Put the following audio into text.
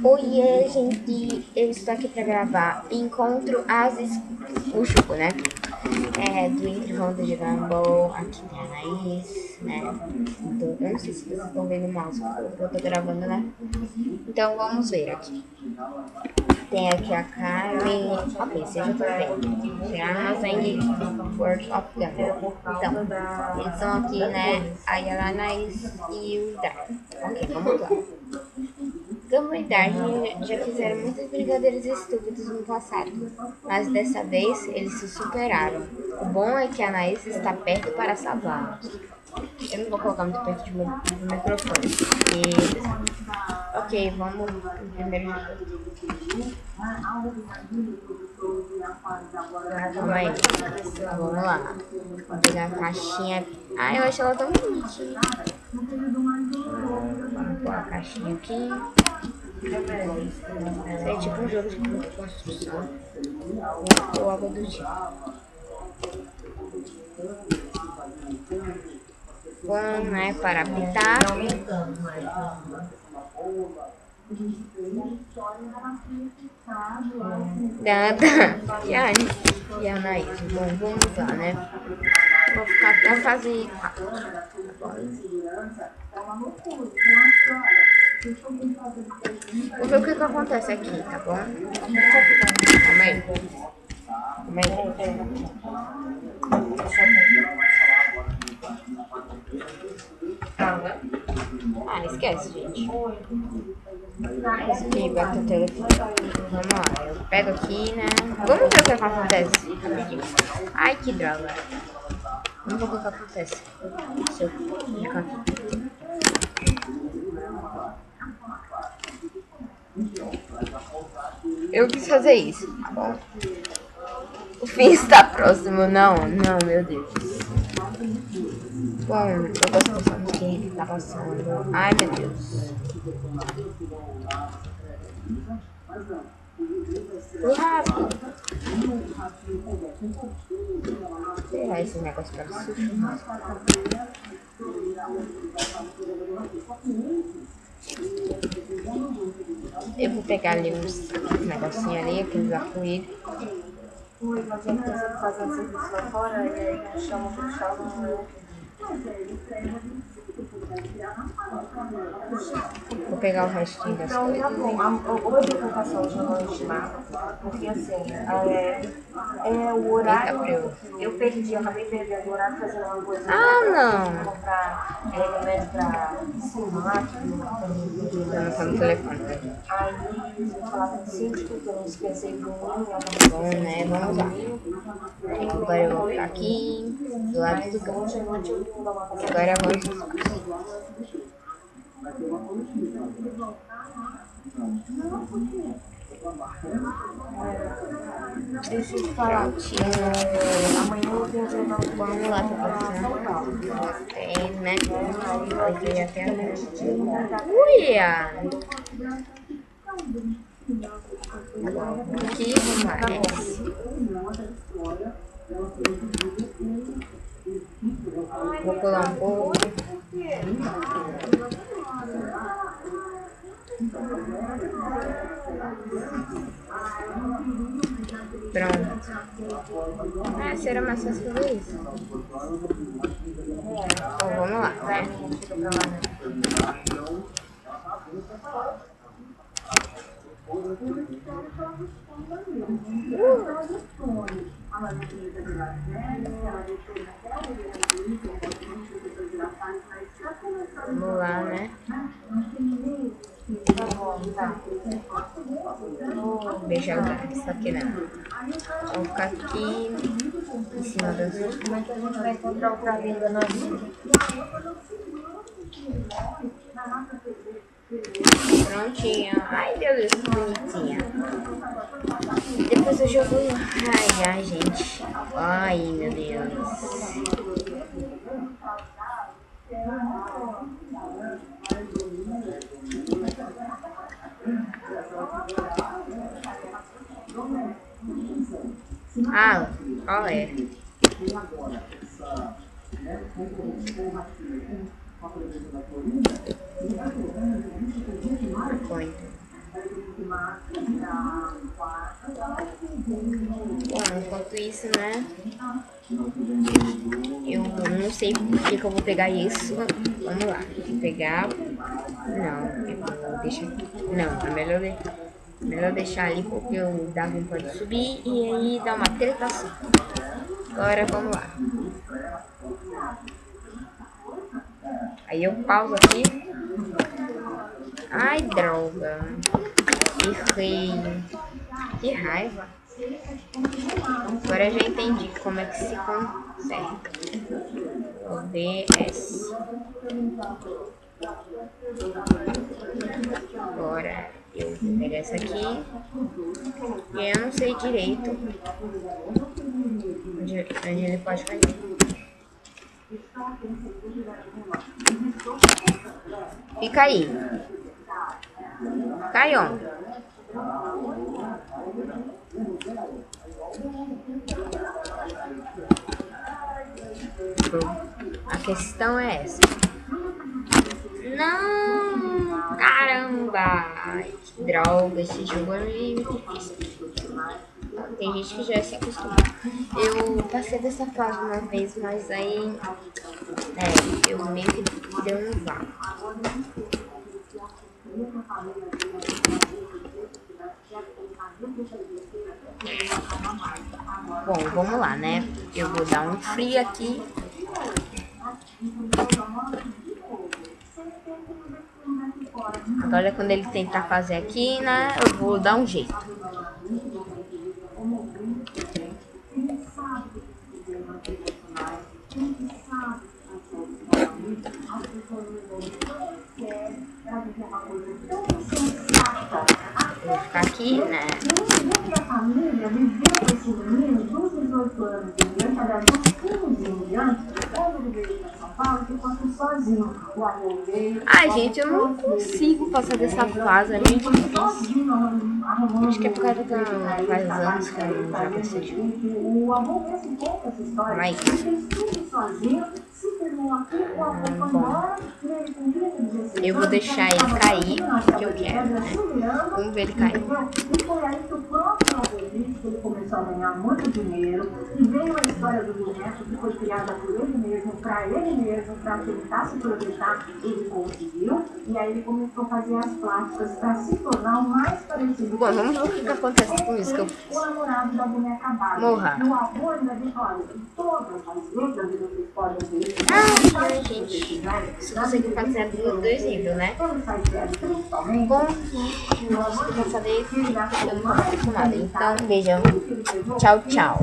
Oiê, gente, eu estou aqui para gravar Encontro às Escuras, o jogo, né? Do Entre Rondas de Gumball. Aqui tem a Anaís, né? Eu não sei se vocês estão vendo o mouse, porque eu tô gravando, né? Então vamos ver aqui. Tem aqui a Karen, ok, seja tudo bem. Tem a Amazon World of Gumball. Então, eles são aqui, né? Aí a Anaís e o Dark. Ok, vamos lá. Gumball e Dark já fizeram muitas brincadeiras estúpidas no passado, mas dessa vez eles se superaram. O bom é que a Anaís está perto para salvá-los. Eu não vou colocar muito perto do microfone. Ok, vamos pro primeiro jogo. Calma aí. Vamos lá. Vou pegar a caixinha. Ai, eu acho ela tão bonitinha. Vamos pôr a caixinha aqui. Isso é tipo um jogo de construção ou algo do tipo. Bom, né, para apitar. Nada. E a Anaís? Bom, vamos lá, né? Vou ficar até a fase 4. Vou ver o que acontece aqui, tá bom? Calma aí. Calma aí. Ah, esquece, gente. Escreve aqui o telefone. Vamos lá, eu pego aqui, né? Vamos ver o que acontece. Ai, que droga. Vamos ver o que acontece. Deixa eu clicar aqui. Eu quis fazer isso, tá bom? O fim está próximo. Não, meu Deus. Bom, eu gosto dessa música que tá passando. Ai, meu Deus. Rápido. Tirar esse negócio para cima. Eu vou pegar ali uns negocinhos ali, aqueles arco-íris. Imagina que você tá fazendo serviço lá fora e aí chama o puxado. Vou pegar o restinho das Então, coisas. tá bom. Hoje eu vou passar o jornal lá, porque assim, o horário. Eu perdi, acabei perdendo o horário fazendo uma coisa. Não. Comprar remédio pra cima lá, Não tá no telefone. Aí eu vou falar com o síndico, que eu não dispensei do mundo. Bom, né? Vamos lá. Agora eu vou ficar aqui do lado do campo. Agora vamos. Deixa eu te falar, amanhã eu tenho que levar o Vamos lá pra passar. Tem, né? Aqui já tem a... Uia! Aqui, vamos lá. Vou pular um pouco. Pronto. Será mais fácil fazer isso. Então vamos lá, né? Vamos lá, né? Beijar o gato, isso aqui não. Vou ficar aqui em cima das... Como é que a gente vai encontrar outra linda nossa? Prontinha. Ai, meu Deus, que bonitinha. Depois eu jogo... Ai, gente. Ai, meu Deus. Ah, qual é? Bom, enquanto isso, né? Eu não sei por que eu vou pegar isso. Vamos lá. Vou pegar. Não, eu vou deixar. Não, é melhor deixar ali porque o Darwin pode subir e aí dá uma tretação. Agora vamos lá. Aí eu pauso aqui. Ai, droga. Errei. Que raiva. Agora eu já entendi como é que se conserta. OBS. Agora eu vou pegar essa aqui. E eu não sei direito onde ele pode cair. Fica aí. Caiu. A questão é essa. Não! Caramba! Ai, que droga, esse jogo é meio difícil. Tem gente que já se acostumou. Eu passei dessa fase uma vez, mas aí eu meio que deu um vácuo. Bom, vamos lá, né? Eu vou dar um free aqui. Agora quando ele tentar fazer aqui, né? Eu vou dar um jeito. Vou ficar aqui, né? Ai, gente, eu não consigo passar dessa fase, é muito difícil. Acho que é por causa que faz anos que eu não jogo esse jogo. Vai. Bom, eu vou deixar ele cair, que eu quero, né? Vamos ver ele cair. E foi aí que o próprio algoritmo ele começou a ganhar muito dinheiro. E veio a história do boneco que foi criada por ele mesmo, para tentar se aproveitar. Ele conseguiu. E aí ele começou a fazer as plásticas para se tornar o mais parecido. Bom, vamos ver o que acontece com isso que eu fiz. O namorado da boneca Barbie. Morra. E o avô ainda diz, olha, todas as letras que vocês podem ver. Ai, gente. Se conseguir fazer dois níveis, né? Bom, eu não consigo passar desse, eu não tô acostumada. Então, beijão. Tchau, tchau.